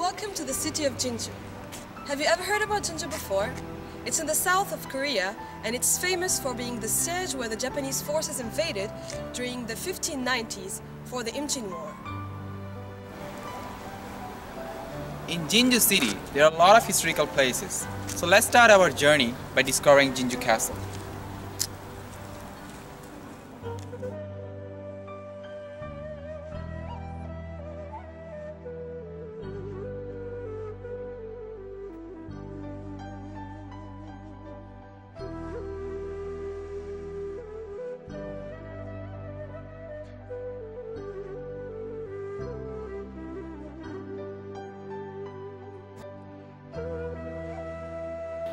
Welcome to the city of JinJu. Have you ever heard about JinJu before? It's in the south of Korea, and it's famous for being the stage where the Japanese forces invaded during the 1590s for the Imchin War. In JinJu City, there are a lot of historical places. So let's start our journey by discovering JinJu Castle.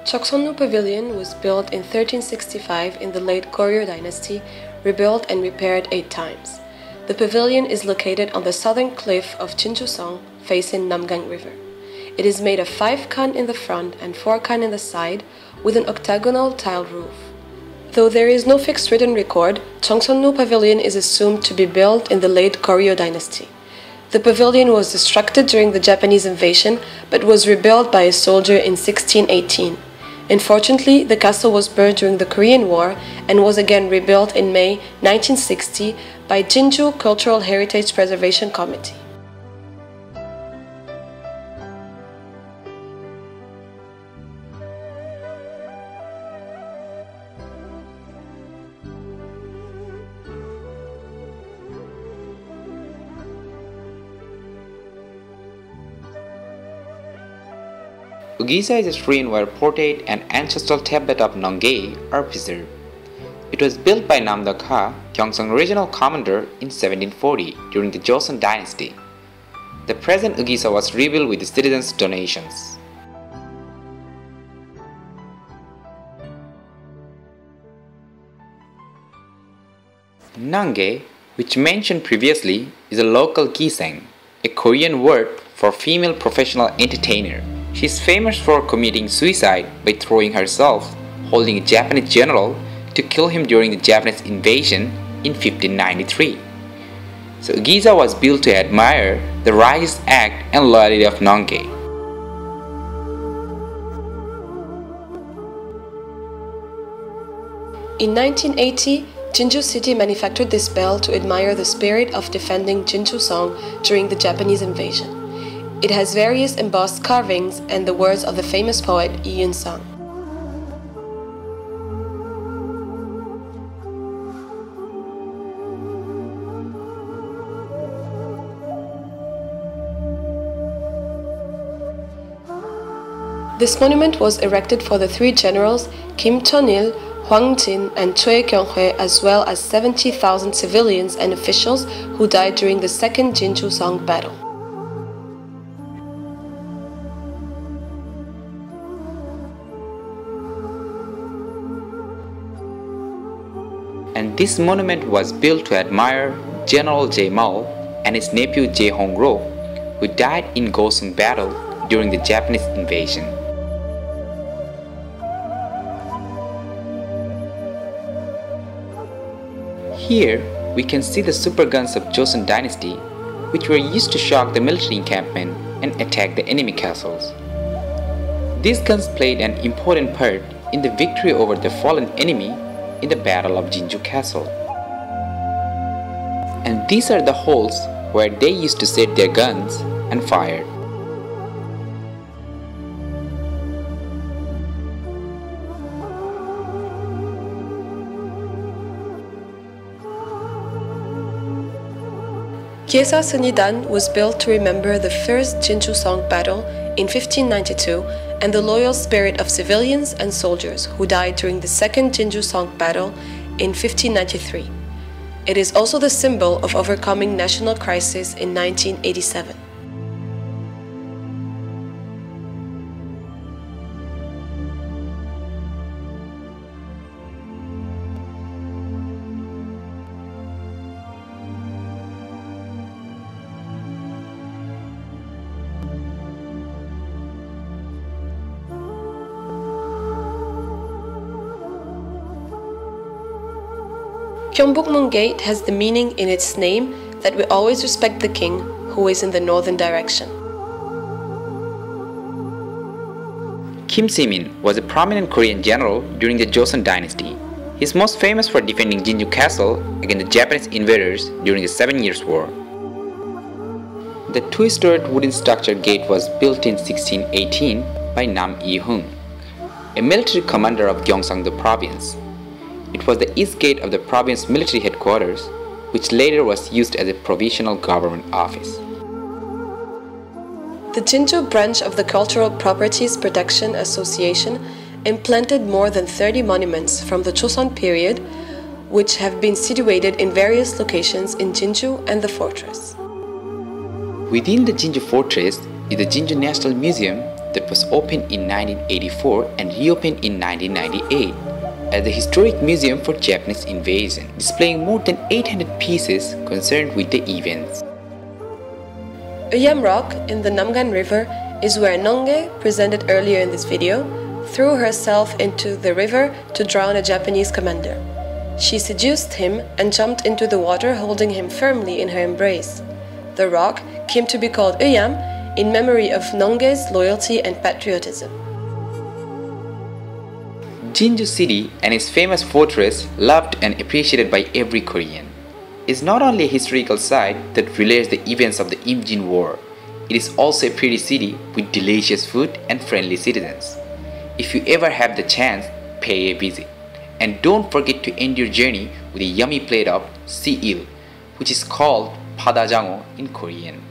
Cheongsong Pavilion was built in 1365 in the late Korea dynasty, rebuilt and repaired 8 times. The pavilion is located on the southern cliff of JinJu facing Namgang River. It is made of 5 kan in the front and 4 kan in the side, with an octagonal tiled roof. Though there is no fixed written record, Cheongsong Pavilion is assumed to be built in the late Korea dynasty. The pavilion was destructed during the Japanese invasion, but was rebuilt by a soldier in 1618. Unfortunately, the castle was burned during the Korean War and was again rebuilt in May 1960 by JinJu Cultural Heritage Preservation Committee. Ugisa is a shrine where portrait and ancestral tablet of Nonghae are preserved. It was built by Namdakha, Gyeongsang regional commander, in 1740 during the Joseon dynasty. The present Ugisa was rebuilt with the citizens' donations. Nonghae, which mentioned previously, is a local Gyeongsang, a Korean word for female professional entertainer. She is famous for committing suicide by throwing herself, holding a Japanese general to kill him during the Japanese invasion in 1593. So Ugisa was built to admire the righteous act and loyalty of Nonghae. In 1980, JinJu City manufactured this bell to admire the spirit of defending JinJu during the Japanese invasion. It has various embossed carvings and the words of the famous poet Lee-Eun-sung. This monument was erected for the 3 generals Kim Cheon-il, Hwang Jin, and Choi Kyung-hwae, as well as 70,000 civilians and officials who died during the Second JinJu battle. And this monument was built to admire General Jae Mao and his nephew Jae Hong-ro, who died in Goseong battle during the Japanese invasion. Here, we can see the super guns of Joseon dynasty, which were used to shock the military encampment and attack the enemy castles. These guns played an important part in the victory over the fallen enemy in the Battle of JinJu Castle. And these are the holes where they used to set their guns and fired. Gyeesa Sunidan was built to remember the first JinJu battle in 1592 and the loyal spirit of civilians and soldiers who died during the Second JinJu battle in 1593. It is also the symbol of overcoming national crisis in 1987. Gyeongbokmun Gate has the meaning in its name that we always respect the king who is in the northern direction. Kim Se-min was a prominent Korean general during the Joseon dynasty. He is most famous for defending JinJu Castle against the Japanese invaders during the 7 Years' War. The two-storied wooden structure gate was built in 1618 by Nam Il-hung, a military commander of Gyeongsang province. It was the east gate of the province military headquarters, which later was used as a provisional government office. The JinJu branch of the Cultural Properties Protection Association implanted more than 30 monuments from the Joseon period, which have been situated in various locations in JinJu and the fortress. Within the JinJu fortress is the JinJu National Museum that was opened in 1984 and reopened in 1998 as a historic museum for Japanese invasion, displaying more than 800 pieces concerned with the events. Euyam Rock in the Namgan River is where Nonge, presented earlier in this video, threw herself into the river to drown a Japanese commander. She seduced him and jumped into the water, holding him firmly in her embrace. The rock came to be called Euyam in memory of Nonge's loyalty and patriotism. JinJu City and its famous fortress, loved and appreciated by every Korean, is not only a historical site that relays the events of the Imjin War, it is also a pretty city with delicious food and friendly citizens. If you ever have the chance, pay a visit. And don't forget to end your journey with a yummy plate of sea eel, which is called padajango in Korean.